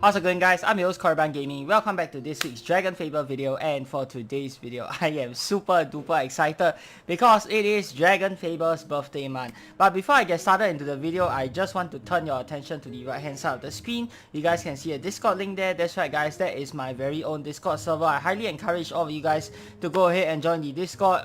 How's it going, guys? I'm your host Korban Gaming. Welcome back to this week's DragonFable video, and for today's video I am super duper excited because it is DragonFable's birthday month. But before I get started into the video, I just want to turn your attention to the right hand side of the screen. You guys can see a Discord link there. That's right, guys, that is my very own Discord server. I highly encourage all of you guys to go ahead and join the Discord.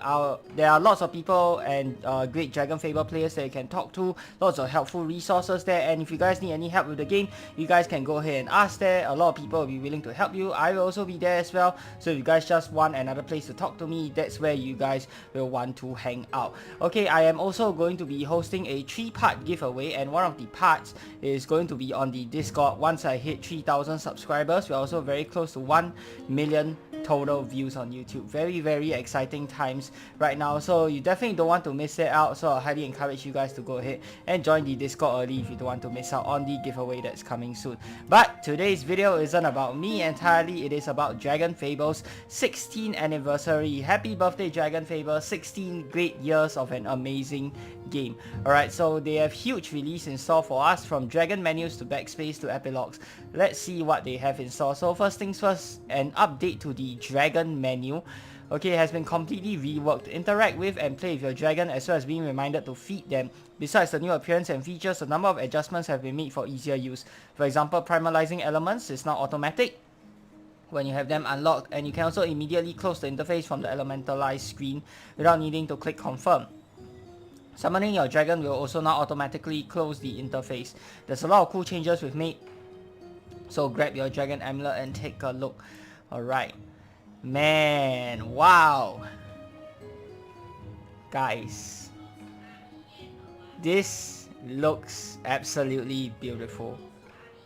There are lots of people and great DragonFable players that you can talk to, lots of helpful resources there, and if you guys need any help with the game, you guys can go ahead and ask there. A lot of people will be willing to help you. I will also be there as well. So if you guys just want another place to talk to me, that's where you guys will want to hang out. Okay, I am also going to be hosting a 3-part giveaway, and one of the parts is going to be on the Discord. Once I hit 3,000 subscribers, we're also very close to 1 million total views on YouTube. Very exciting times right now, so you definitely don't want to miss it out. So I highly encourage you guys to go ahead and join the Discord early if you don't want to miss out on the giveaway that's coming soon. But today's video isn't about me entirely, it is about DragonFable's 16th anniversary. Happy birthday, DragonFable. 16 great years of an amazing game. Alright, so they have huge release in store for us, from dragon menus to backspace to epilogues. Let's see what they have in store. So first things first, an update to the dragon menu. Okay, it has been completely reworked to interact with and play with your dragon, as well as being reminded to feed them. Besides the new appearance and features, a number of adjustments have been made for easier use. For example, primalizing elements is now automatic when you have them unlocked, and you can also immediately close the interface from the elementalized screen without needing to click confirm. Summoning your dragon will also now automatically close the interface. There's a lot of cool changes we've made, so grab your dragon amulet and take a look. Alright. Man, wow. Guys, this looks absolutely beautiful.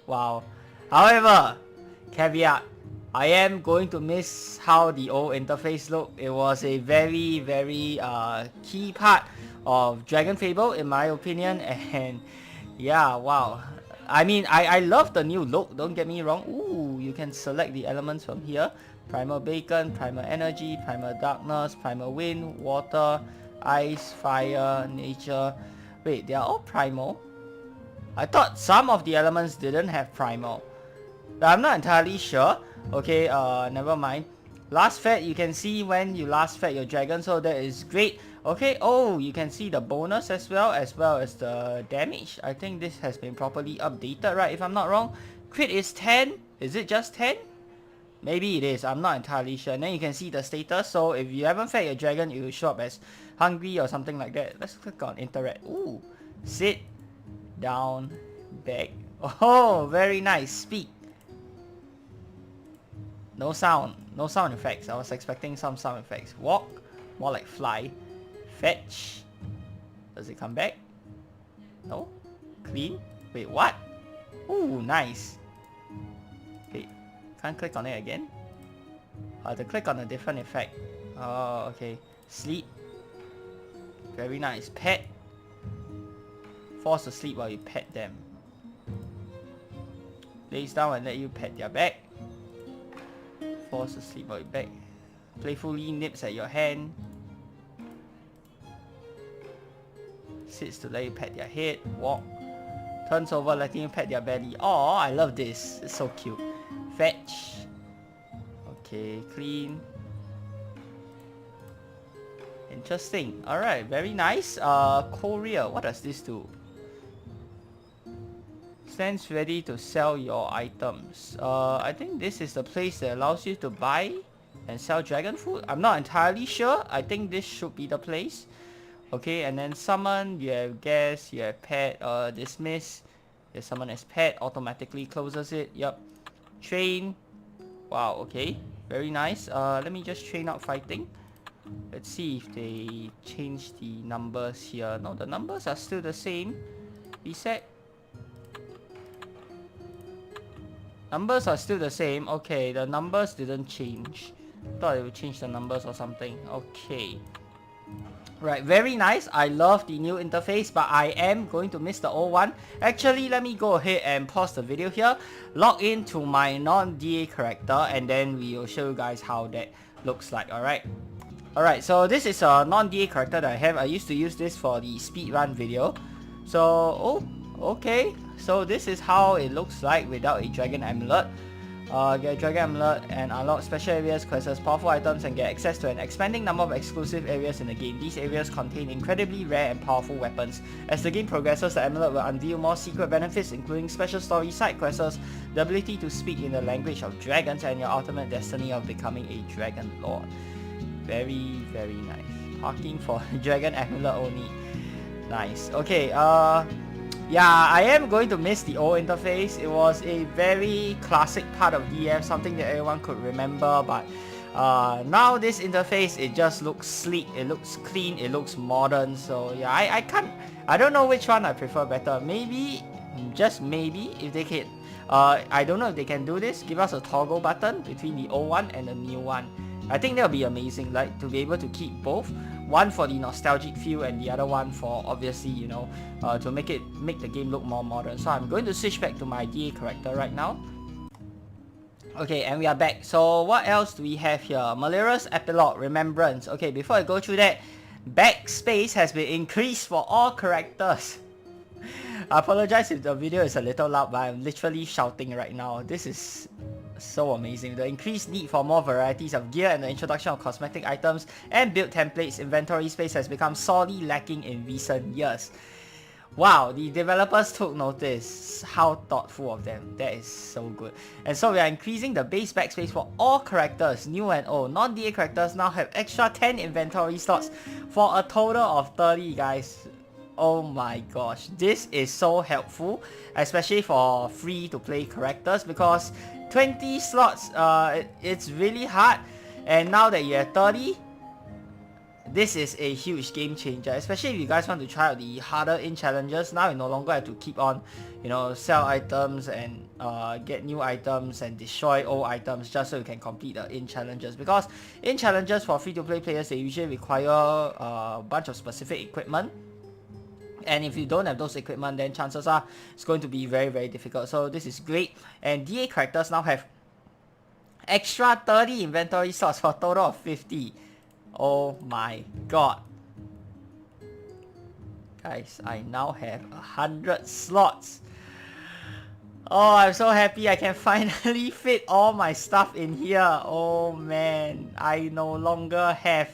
Wow. However, caveat, I am going to miss how the old interface looked. It was a very key part of DragonFable in my opinion, and yeah, wow. I mean, I love the new look, don't get me wrong. Ooh, you can select the elements from here. Primal Bacon, Primal Energy, Primal Darkness, Primal Wind, Water, Ice, Fire, Nature. Wait, they are all Primal? I thought some of the elements didn't have Primal, but I'm not entirely sure. Okay, never mind. Last fed, you can see when you last fed your dragon, so that is great. Okay, oh, you can see the bonus as well as the damage. I think this has been properly updated, right, if I'm not wrong. Crit is 10. Is it just 10? Maybe it is, I'm not entirely sure. And then you can see the status, so if you haven't fed your dragon, it will show up as hungry or something like that. Let's click on interact. Ooh, sit, down, back. Oh, very nice. Speak. No sound effects. I was expecting some sound effects. Walk, more like fly. Fetch. Does it come back? No. Clean. Wait, what? Ooh, nice. Okay, can't click on it again. I have to click on a different effect. Oh, okay. Sleep. Very nice. Pet. Force to sleep while you pet them. Lays down and let you pet their back. Force to sleep while you back. Playfully nips at your hand. Sits to let you pet their head. Walk. Turns over letting you pet their belly. Oh, I love this. It's so cute. Fetch. Okay, clean. Interesting. Alright, very nice. Courier. What does this do? Stands ready to sell your items. I think this is the place that allows you to buy and sell dragon food. I'm not entirely sure. I think this should be the place. Okay, and then summon, you have guess, you have pet, dismiss. You summon as pet, automatically closes it. Yep. Train. Wow, okay. Very nice. Let me just train out fighting. Let's see if they change the numbers here. No, the numbers are still the same. Reset. Numbers are still the same. Okay, the numbers didn't change. Thought it would change the numbers or something. Okay. Right, very nice. I love the new interface, but I am going to miss the old one. Actually, let me go ahead and pause the video here, log into my NonDa character, and then we will show you guys how that looks like. Alright, so this is a NonDa character that I have. I used to use this for the speedrun video. So, oh, okay. So this is how it looks like without a Dragon Amulet. Get Dragon Amulet and unlock special areas, quests, powerful items, and get access to an expanding number of exclusive areas in the game. These areas contain incredibly rare and powerful weapons. As the game progresses, the amulet will unveil more secret benefits, including special story side quests, the ability to speak in the language of dragons, and your ultimate destiny of becoming a Dragon Lord. Very, very nice. Parking for Dragon Amulet only. Nice. Okay, yeah, I am going to miss the old interface. It was a very classic part of DF, something that everyone could remember, but now this interface, it just looks sleek, it looks clean, it looks modern. So yeah, I don't know which one I prefer better. Maybe, just maybe, if they can, I don't know if they can do this, give us a toggle button between the old one and the new one. I think that would be amazing, like, to be able to keep both. One for the nostalgic feel and the other one for, obviously, you know, to make the game look more modern. So I'm going to switch back to my DA character right now. Okay, and we are back. So what else do we have here? Maleurous, Epilogue, Remembrance. Okay, before I go through that, backspace has been increased for all characters. I apologize if the video is a little loud, but I'm literally shouting right now. This is so amazing. The increased need for more varieties of gear and the introduction of cosmetic items and build templates inventory space has become sorely lacking in recent years. Wow, the developers took notice. How thoughtful of them. That is so good. And so we are increasing the base backspace for all characters, new and old. Non-DA characters now have extra 10 inventory slots for a total of 30, guys. Oh my gosh, this is so helpful, especially for free-to-play characters, because 20 slots, it's really hard, and now that you have 30, this is a huge game changer, especially if you guys want to try out the harder in challenges. Now you no longer have to keep on, you know, sell items and get new items and destroy old items just so you can complete the in challenges, because in challenges for free-to-play players, they usually require a bunch of specific equipment. And if you don't have those equipment, then chances are it's going to be very, very difficult. So this is great. And DA characters now have extra 30 inventory slots for a total of 50. Oh my god. Guys, I now have 100 slots. Oh, I'm so happy I can finally fit all my stuff in here. Oh man, I no longer have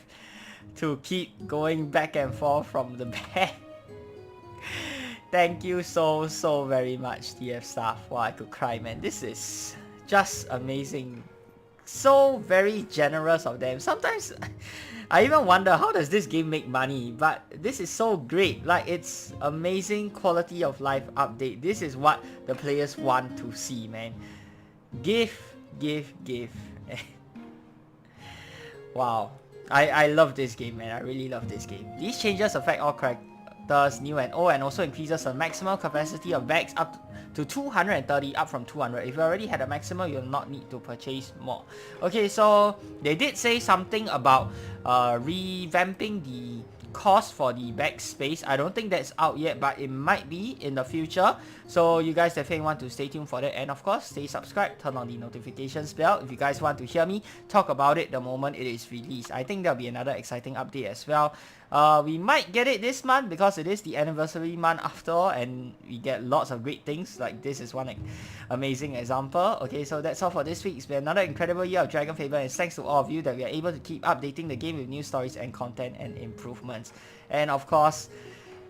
to keep going back and forth from the back. Thank you so very much, DF staff. Wow, I could cry, man. This is just amazing. So very generous of them. Sometimes I even wonder, how does this game make money? But this is so great. Like, it's amazing quality of life update. This is what the players want to see, man. Give. Wow. I love this game, man. I really love this game. These changes affect all characters, new and old, and also increases the maximum capacity of bags up to 230, up from 200. If you already had a maximum, you'll not need to purchase more. Okay, so they did say something about revamping the cost for the backspace. I don't think that's out yet, but it might be in the future. So you guys definitely want to stay tuned for that. And of course, stay subscribed, turn on the notifications bell if you guys want to hear me talk about it the moment it is released. I think there'll be another exciting update as well. We might get it this month because it is the anniversary month after all, and we get lots of great things. Like, this is one amazing example. Okay, so that's all for this week. It's been another incredible year of DragonFable, and thanks to all of you that we are able to keep updating the game with new stories and content and improvements. And of course,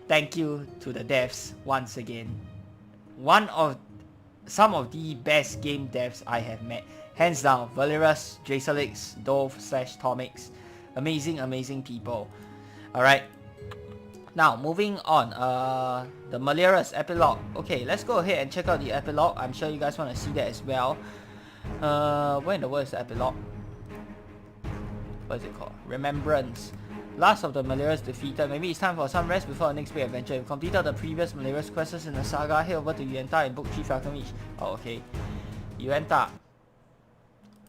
thank you to the devs once again. Some of the best game devs I have met. Hands down, Maleurous, Jacelix, Dove/Tomix. Amazing people. Alright, now moving on, the Maleurous Epilogue. Okay, let's go ahead and check out the Epilogue. I'm sure you guys want to see that as well. Where in the world is the Epilogue? What is it called? Remembrance. Last of the Maleurous defeated. Maybe it's time for some rest before the next big adventure. We've completed the previous Maleurous quests in the saga. Head over to Yuenta and book 3 Falcon Reach. Oh, okay. Yuenta.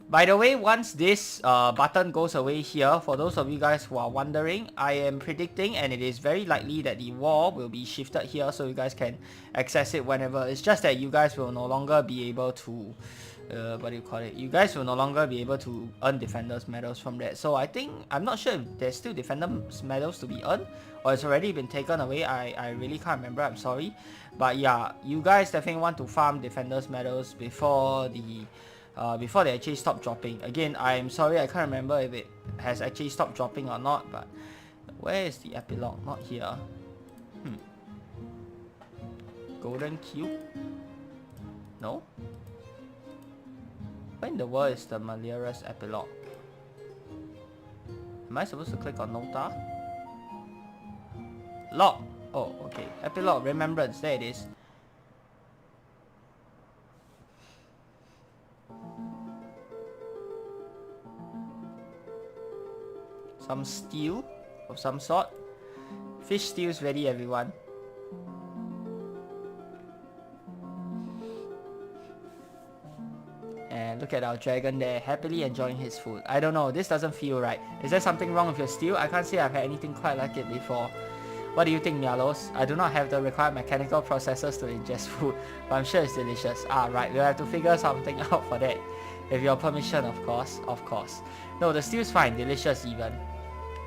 By the way, once this button goes away here, for those of you guys who are wondering, I am predicting, and it is very likely that the wall will be shifted here so you guys can access it whenever. It's just that you guys will no longer be able to what do you call it? You guys will no longer be able to earn Defender's medals from that. So I think, I'm not sure if there's still Defender's medals to be earned, or it's already been taken away. I really can't remember, I'm sorry. But yeah, you guys definitely want to farm Defender's medals before they actually stop dropping. Again, I'm sorry, I can't remember if it has actually stopped dropping or not, but where is the epilogue? Not here. Golden cube? No? Where in the world is the Maleurous epilogue? Am I supposed to click on NonDa? Log! Oh, okay. Epilogue, Remembrance, there it is. Some steel of some sort. Fish steel's ready, everyone. And look at our dragon there, happily enjoying his food. I don't know, this doesn't feel right. Is there something wrong with your steel? I can't say I've had anything quite like it before. What do you think, Maleurous? I do not have the required mechanical processes to ingest food, but I'm sure it's delicious. Ah, right, we'll have to figure something out for that. With your permission, of course. Of course. No, the steel's fine, delicious even.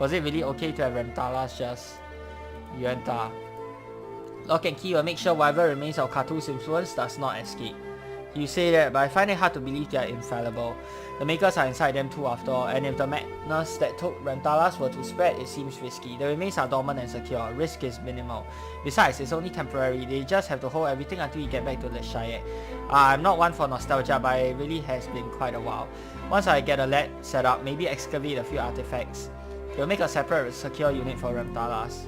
Was it really okay to have Remtalas just Yuenta? Lock and key will make sure whatever remains of Katu's influence does not escape. You say that, but I find it hard to believe they are infallible. The makers are inside them too after all, and if the madness that took Remtalas were to spread, it seems risky. The remains are dormant and secure, risk is minimal. Besides, it's only temporary, they just have to hold everything until you get back to the Shire. I'm not one for nostalgia, but it really has been quite a while. Once I get a lab set up, maybe excavate a few artifacts. We'll make a separate secure unit for Remtalas.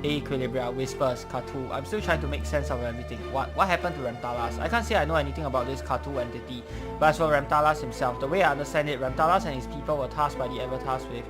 Equilibria, Whispers, Katu. I'm still trying to make sense of everything. What happened to Remtalas? I can't say I know anything about this Katu entity, but as for Remtalas himself, the way I understand it, Remtalas and his people were tasked by the Avatars with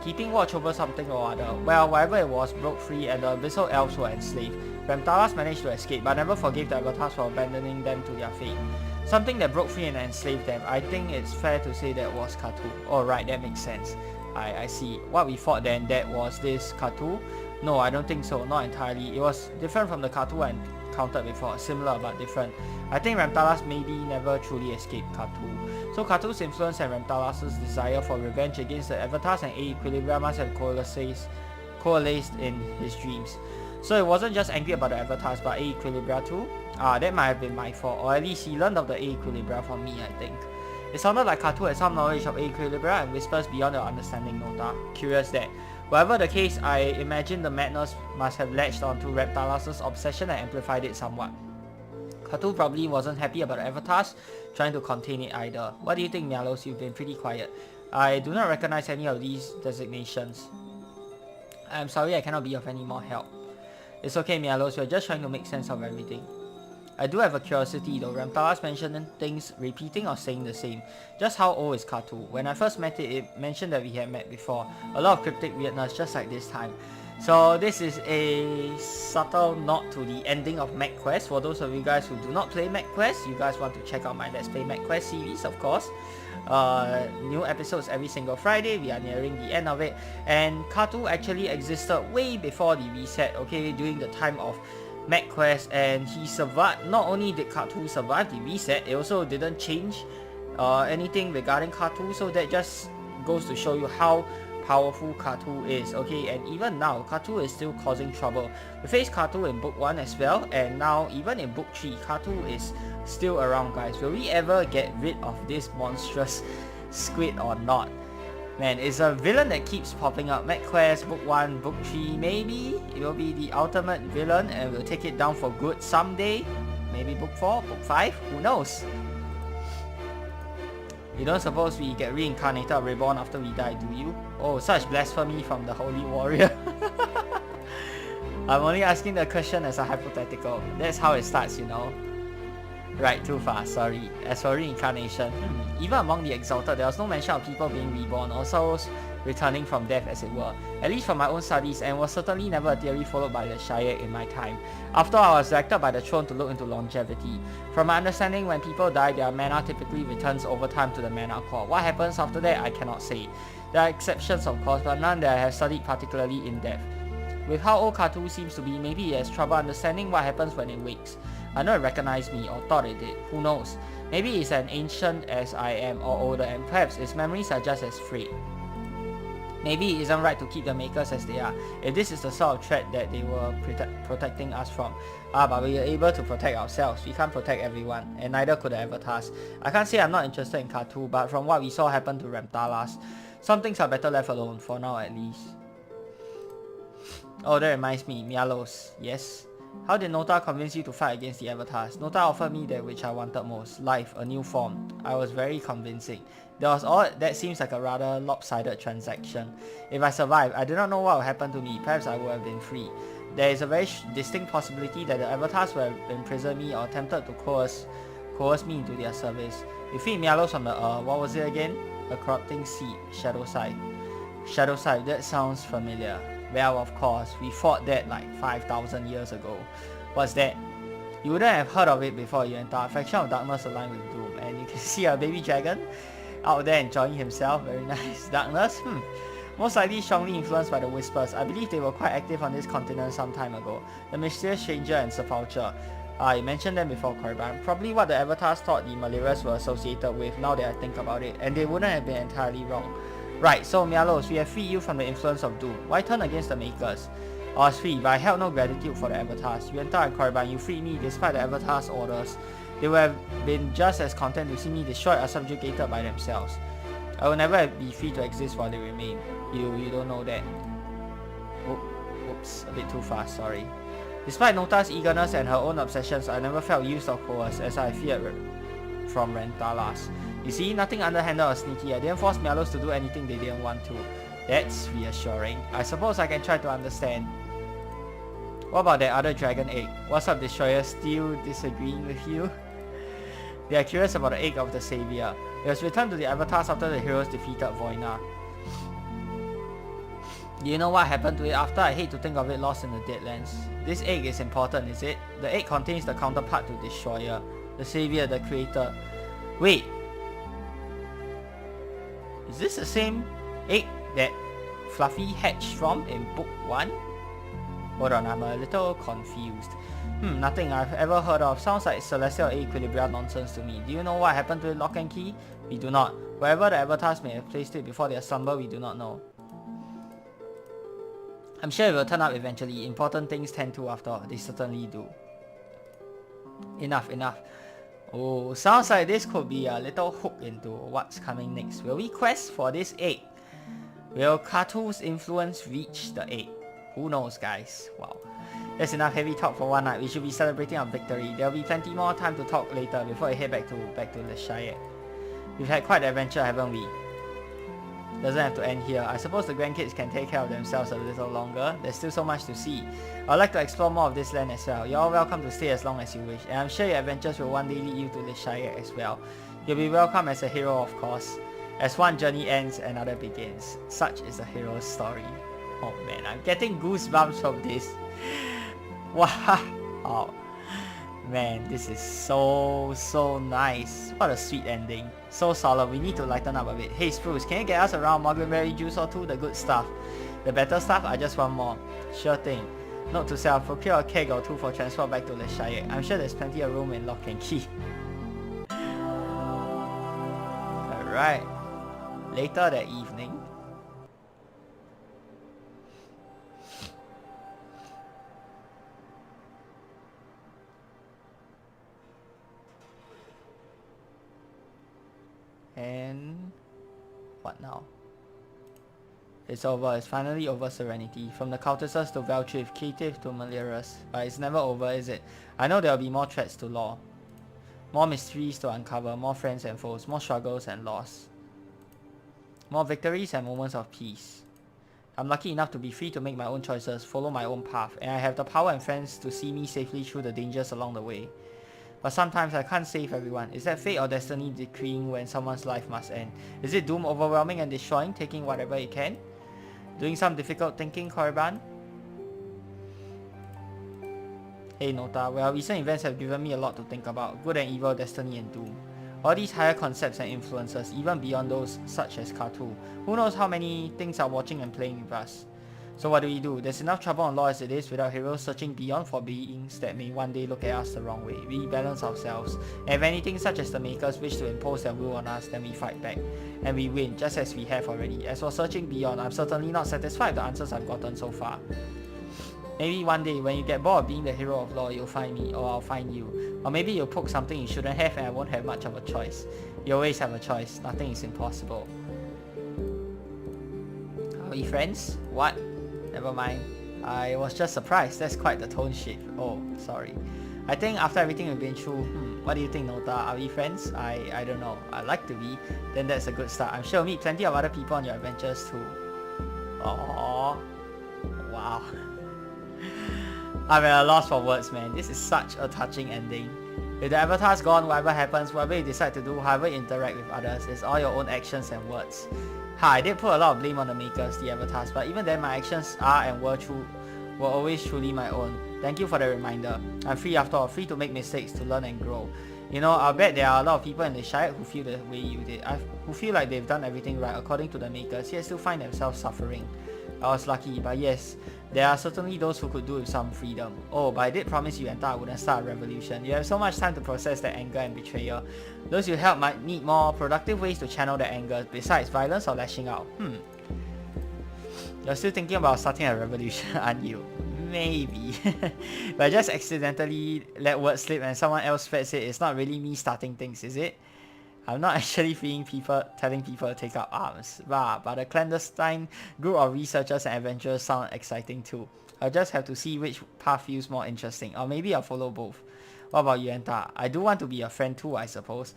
keeping watch over something or other. Well, whatever it was broke free and the Abyssal Elves were enslaved. Remtalas managed to escape, but never forgave the Avatars for abandoning them to their fate. Something that broke free and enslaved them. I think it's fair to say that was Katu. Oh right, that makes sense. I see. What we thought then, that was this Katu? No, I don't think so, not entirely. It was different from the Katu I encountered before, similar but different. I think Remtalas maybe never truly escaped Katu. So Katu's influence and Remtalas' desire for revenge against the Avatars and Equilibria must have coalesced in his dreams. So it wasn't just angry about the Avatars but Equilibria too? That might have been my fault, or at least he learned of the Equilibria from me, I think. It sounded like Katu had some knowledge of Equilibria and Whispers beyond your understanding, NonDa. Curious that. Whatever the case, I imagine the madness must have latched onto Remtalas' obsession and amplified it somewhat. Katu probably wasn't happy about the Avatars, trying to contain it either. What do you think, Maleurous? You've been pretty quiet. I do not recognize any of these designations. I'm sorry I cannot be of any more help. It's okay, Maleurous, we're just trying to make sense of everything. I do have a curiosity though. Remtalas mentioned things repeating or saying the same. Just how old is Katu? When I first met it, it mentioned that we had met before. A lot of cryptic weirdness just like this time. So this is a subtle nod to the ending of MechQuest. For those of you guys who do not play MechQuest, you guys want to check out my Let's Play MechQuest series, of course. New episodes every single Friday. We are nearing the end of it. And Katu actually existed way before the reset, okay, during the time of MechQuest, and he survived. Not only did Katu survive the reset, it also didn't change anything regarding Katu, so that just goes to show you how powerful Katu is, okay? And even now, Katu is still causing trouble. We faced Katu in book 1 as well, and now even in book 3, Katu is still around, guys. Will we ever get rid of this monstrous squid or not? Man, it's a villain that keeps popping up. MechQuest, book 1, book 3, maybe it will be the ultimate villain and we'll take it down for good someday. Maybe book 4, book 5, who knows? You don't suppose we get reincarnated or reborn after we die, do you? Oh, such blasphemy from the Holy Warrior. I'm only asking the question as a hypothetical. That's how it starts, you know. Right, too fast, sorry. As for reincarnation, even among the exalted, there was no mention of people being reborn or souls returning from death, as it were. At least from my own studies, and was certainly never a theory followed by the Shire in my time. After all, I was directed by the throne to look into longevity. From my understanding, when people die, their mana typically returns over time to the mana core. What happens after that, I cannot say. There are exceptions, of course, but none that I have studied particularly in depth. With how old Katu seems to be, maybe he has trouble understanding what happens when it wakes. I know it recognized me, or thought it did. Who knows? Maybe it's as ancient as I am, or older, and perhaps its memories are just as frayed. Maybe it isn't right to keep the makers as they are, if this is the sort of threat that they were protecting us from. But we are able to protect ourselves. We can't protect everyone, and neither could the avatars. I can't say I'm not interested in Katu, but from what we saw happen to Remtalas, some things are better left alone, for now at least. Oh, that reminds me, Maleurous. Yes? How did NonDa convince you to fight against the avatars? NonDa offered me that which I wanted most, life, a new form. I was very convincing. That seems like a rather lopsided transaction. If I survived, I do not know what would happen to me. Perhaps I would have been free. There is a very distinct possibility that the avatars would have imprisoned me or attempted to coerce me into their service. You freed Maleurous from the what was it again? A corrupting seed, Shadowside. Shadowside, that sounds familiar. Well, of course, we fought that like 5,000 years ago. What's that? You wouldn't have heard of it before you enter. A faction of darkness aligned with doom. And you can see a baby dragon out there enjoying himself. Very nice. Darkness? Most likely strongly influenced by the Whispers. I believe they were quite active on this continent some time ago. The Mysterious Stranger and Sepulture. You mentioned them before, Korriban. Probably what the avatars thought the Maleurous were associated with, now that I think about it. And they wouldn't have been entirely wrong. Right, so Maleurous, we have freed you from the influence of doom. Why turn against the makers? I was free, but I held no gratitude for the avatars. You entered Korriban, you freed me despite the avatars' orders. They would have been just as content to see me destroyed or subjugated by themselves. I will never be free to exist while they remain. You don't know that. Oops, a bit too fast, sorry. Despite NonDa's eagerness and her own obsessions, I never felt used or coerced, as I feared from Remtalas. You see, nothing underhanded or sneaky. I didn't force Maleurous to do anything they didn't want to. That's reassuring. I suppose I can try to understand. What about that other dragon egg? What's up, Destroyer? Still disagreeing with you? They are curious about the egg of the Savior. It was returned to the avatars after the heroes defeated Voina. Do you know what happened to it after? I hate to think of it lost in the Deadlands. This egg is important, is it? The egg contains the counterpart to Destroyer, the Savior, the Creator. Wait! Is this the same egg that Fluffy hatched from in book 1? Hold on, I'm a little confused. Nothing I've ever heard of. Sounds like celestial equilibria nonsense to me. Do you know what happened to it, Lock and Key? We do not. Wherever the avatars may have placed it before their slumber, we do not know. I'm sure it will turn up eventually. Important things tend to, after all. They certainly do. Enough. Oh, sounds like this could be a little hook into what's coming next. Will we quest for this egg? Will Katu's influence reach the egg? Who knows, guys? Wow. That's enough heavy talk for one night. We should be celebrating our victory. There'll be plenty more time to talk later before we head back to Leshayek. We've had quite an adventure, haven't we? Doesn't have to end here. I suppose the grandkids can take care of themselves a little longer. There's still so much to see. I'd like to explore more of this land as well. You're all welcome to stay as long as you wish, and I'm sure your adventures will one day lead you to Leshayek as well. You'll be welcome as a hero, of course. As one journey ends, another begins. Such is a hero's story. Oh man, I'm getting goosebumps from this. Wow. Oh man, this is so nice. What a sweet ending. So solemn, we need to lighten up a bit. Hey Spruce, can you get us around Margleberry juice or two? The good stuff. The better stuff? I just want more. Sure thing. Note to self, procure a keg or two for transport back to Leshayek. I'm sure there's plenty of room in Lock and Key. Alright. Later that evening. And what now? It's over. It's finally over, Serenity. From the Cultists to Veltriff, Cative to Maleurous. But it's never over, is it? I know there'll be more threats to law. More mysteries to uncover, more friends and foes, more struggles and loss. More victories and moments of peace. I'm lucky enough to be free to make my own choices, follow my own path, and I have the power and friends to see me safely through the dangers along the way. But sometimes I can't save everyone. Is that fate or destiny decreeing when someone's life must end? Is it doom overwhelming and destroying, taking whatever it can? Doing some difficult thinking, Korriban? Hey NonDa, well, recent events have given me a lot to think about. Good and evil, destiny and doom. All these higher concepts and influences, even beyond those such as Katu. Who knows how many things are watching and playing with us. So what do? There's enough trouble on law as it is without heroes searching beyond for beings that may one day look at us the wrong way. We balance ourselves. And if anything such as the makers wish to impose their will on us, then we fight back. And we win, just as we have already. As for searching beyond, I'm certainly not satisfied with the answers I've gotten so far. Maybe one day, when you get bored of being the hero of law, you'll find me, or I'll find you. Or maybe you'll poke something you shouldn't have and I won't have much of a choice. You always have a choice. Nothing is impossible. Are we friends? What? Never mind. I was just surprised. That's quite the tone shift. Oh, sorry. I think after everything we've been through, what do you think, NonDa? Are we friends? I don't know. I'd like to be. Then that's a good start. I'm sure you'll meet plenty of other people on your adventures too. Aww. Wow. I'm at a loss for words, man. This is such a touching ending. With the avatars gone, whatever happens, whatever you decide to do, however you interact with others, it's all your own actions and words. I did put a lot of blame on the makers, the avatars, but even then my actions are and were always truly my own. Thank you for the reminder. I'm free after all, free to make mistakes, to learn and grow. You know, I'll bet there are a lot of people in the Shire who feel the way you did, who feel like they've done everything right according to the makers, yet still find themselves suffering. I was lucky, but yes, there are certainly those who could do with some freedom. Oh, but I did promise you and I wouldn't start a revolution. You have so much time to process that anger and betrayal. Those you help might need more productive ways to channel their anger, besides violence or lashing out. You're still thinking about starting a revolution, aren't you? Maybe. But I just accidentally let words slip and someone else said it's not really me starting things, is it? I'm not actually telling people to take up arms. But a clandestine group of researchers and adventurers sound exciting too. I'll just have to see which path feels more interesting, or maybe I'll follow both. What about you, NonDa? I do want to be a friend too, I suppose.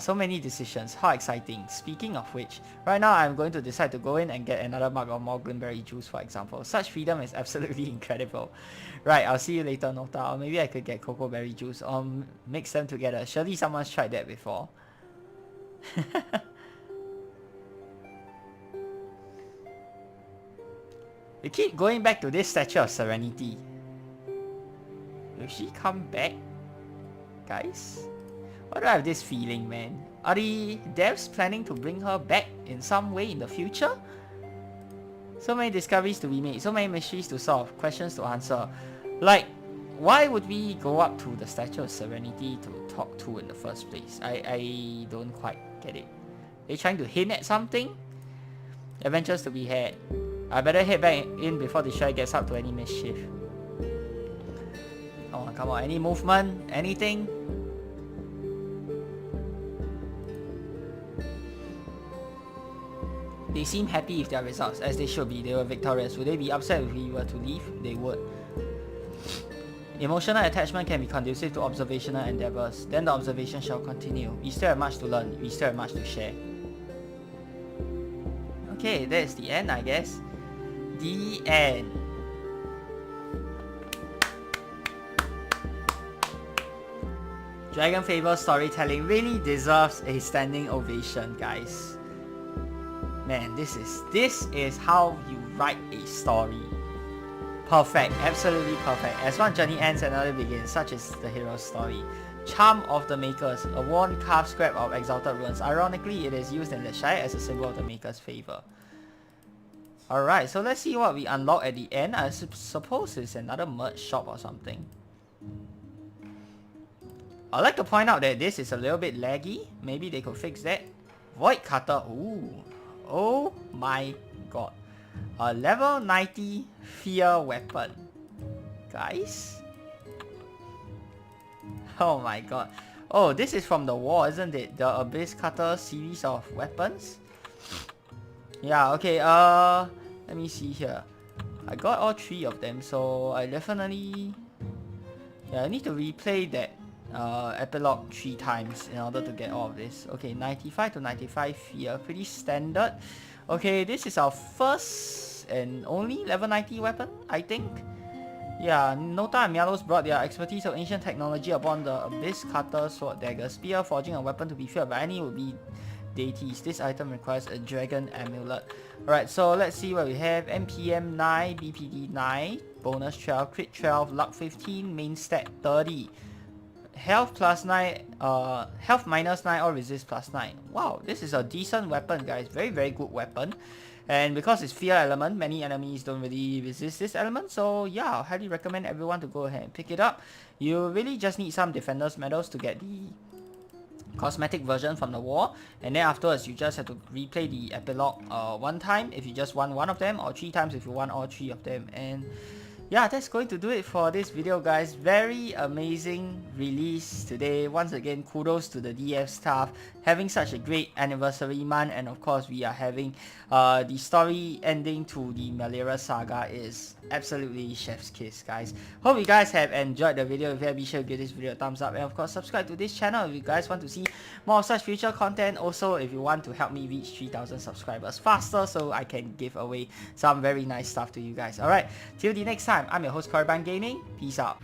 So many decisions. How exciting. Speaking of which, right now I'm going to decide to go in and get another mug of more Glimberry juice, for example. Such freedom is absolutely incredible. Right, I'll see you later, NonDa. Or maybe I could get cocoa berry juice or mix them together. Surely someone's tried that before. We keep going back to this Statue of Serenity. Will she come back? Guys? Why do I have this feeling, man? Are the devs planning to bring her back in some way in the future? So many discoveries to be made, so many mysteries to solve, questions to answer. Like, why would we go up to the Statue of Serenity to talk to in the first place? I don't quite get it. They trying to hint at something? Adventures to be had. I better head back in before the Shire gets up to any mischief. Come on, any movement? Anything? They seem happy with their results, as they should be. They were victorious. Would they be upset if we were to leave? They would. Emotional attachment can be conducive to observational endeavors. Then the observation shall continue. We still have much to learn. We still have much to share. Okay, that's the end, I guess. The end. DragonFable storytelling really deserves a standing ovation, guys. Man, this is how you write a story. Perfect, absolutely perfect. As one journey ends, another begins. Such is the hero's story. Charm of the Makers, a worn carved scrap of exalted runes. Ironically, it is used in the Shire as a symbol of the Maker's favor. Alright, so let's see what we unlock at the end. I suppose it's another merch shop or something. I'd like to point out that this is a little bit laggy. Maybe they could fix that. Void Cutter, ooh. Oh my god. A level 90 fear weapon. Guys? Oh my god. Oh, this is from the war, isn't it? The Abyss Cutter series of weapons? Yeah, okay, let me see here. I got all three of them, so I definitely... Yeah, I need to replay that Epilogue 3 times in order to get all of this. Okay, 95 to 95 fear, pretty standard. Okay, this is our first and only level 90 weapon, I think. Yeah, NonDa and Maleurous brought their expertise of ancient technology upon the Abyss Cutter sword dagger. Spear forging a weapon to be feared by any would be deities. This item requires a dragon amulet. Alright, so let's see what we have. MPM 9, BPD 9, bonus 12, crit 12, luck 15, main stat 30. health plus 9, health minus 9 or resist plus 9. Wow, this is a decent weapon, guys. Very, very good weapon. And because it's fear element, many enemies don't really resist this element. So yeah, I highly recommend everyone to go ahead and pick it up. You really just need some defender's medals to get the cosmetic version from the war, and then afterwards you just have to replay the epilogue one time if you just want one of them, or 3 times if you want all 3 of them. And yeah, that's going to do it for this video, guys. Very amazing release today. Once again, kudos to the DF staff having such a great anniversary month, and of course we are having the story ending to the Maleurous saga is absolutely chef's kiss, guys. Hope you guys have enjoyed the video. If you have, be sure to give this video a thumbs up, and of course subscribe to this channel if you guys want to see more of such future content. Also, if you want to help me reach 3,000 subscribers faster so I can give away some very nice stuff to you guys. Alright, till the next time, I'm your host Korban Gaming. Peace out.